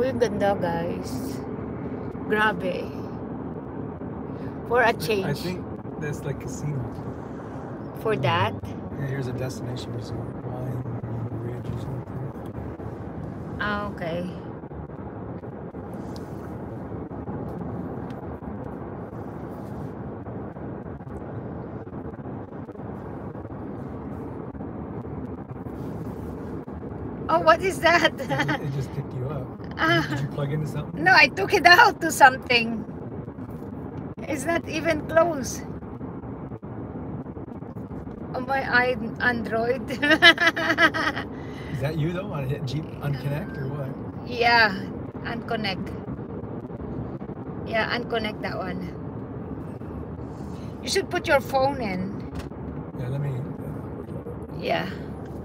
Uy, ganda guys. Grabe. For a change. I think that's like casino. For that? Yeah, here's a destination resort. Wine Ridge or something. Ah, okay. Oh, what is that? It just picked you up. Did you plug into something? No, I took it out to something. It's not even close. On my Android. Is that you though? On hit Jeep unconnect or what? Yeah, unconnect. Yeah, unconnect that one. You should put your phone in. Yeah, let me. Yeah.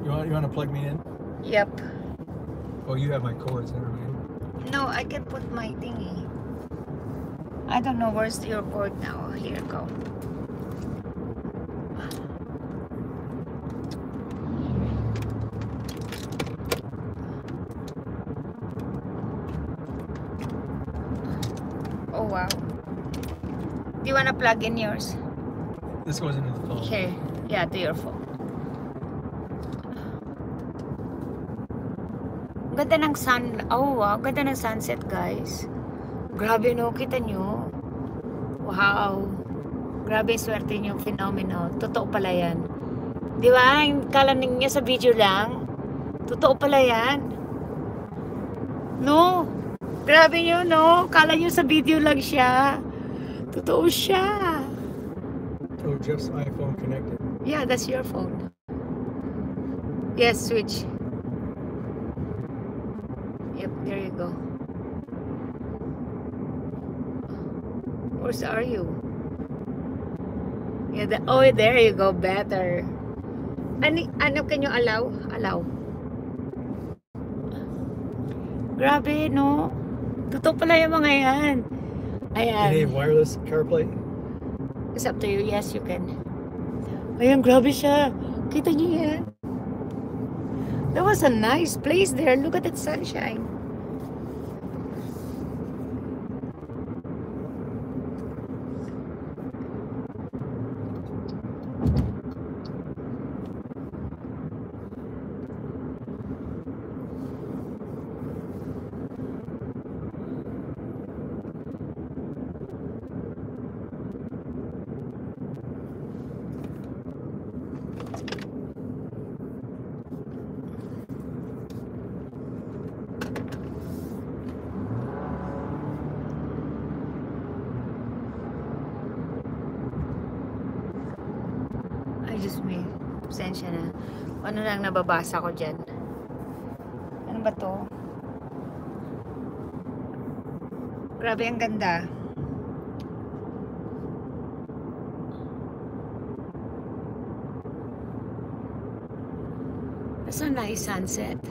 You want to plug me in? Yep. Oh, you have my cords, never mind. No, I can put my thingy. I don't know where's your cord now. Here, go. Oh wow. Do you wanna plug in yours? This goes into the phone. Here. Yeah, to your phone. Ganda ng sun. Oh wow, ganda ng sunset guys. Grabe no, kita nyo. Wow. Grabe swerte nyo, phenomenal. Totoo pala yan. Di ba? Yung kala ninyo sa video lang. Totoo pala yan. No. Grabe nyo, no? Kala nyo sa video lang siya. Totoo siya. Oh, Jeff's iPhone connected. Yeah, that's your phone. Yes, switch. Yep, there you go. Where are you? Yeah, oh, there you go. Better. Ano can you allow? Allow. Grabe, no? Totoo pala yung mga yan. Ayan. Any wireless CarPlay? It's up to you. Yes, you can. Ayan, grabe siya. Kita niyo yan? That was a nice place there. Look at that sunshine. Diyos me, pasensya na. Ano lang nababasa ko dyan? Ano ba to? Grabe, ang ganda. That's a nice sunset.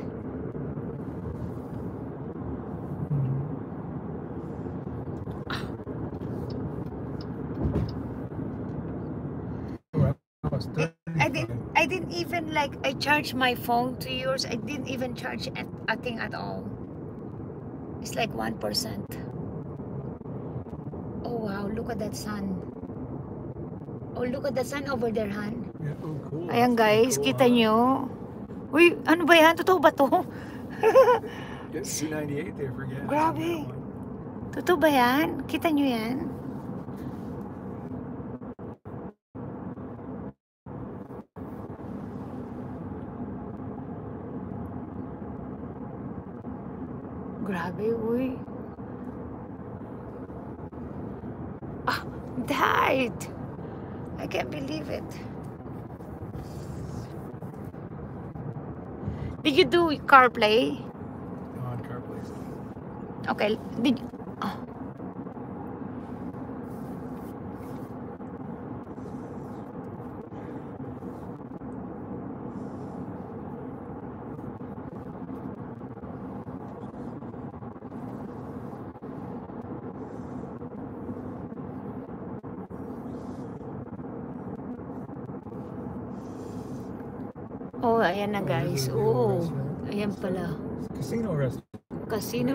I didn't even I charged my phone to yours. I didn't even charge a thing at all. It's like 1%. Oh wow, look at that sun. Oh, look at the sun over there, Han. Yeah, oh, cool. Ayan guys, cool, kita nyo. Uy, ano ba yan? Totoo ba to? Get C98 there for gas. Grabe. Totoo ba yan? Kita nyo yan? Grabe, uy. Ah, died. I can't believe it. Did you do CarPlay? On CarPlay. Okay. Did you, oh, ayan na guys. Oh, ayan pala. Casino restaurant. Casino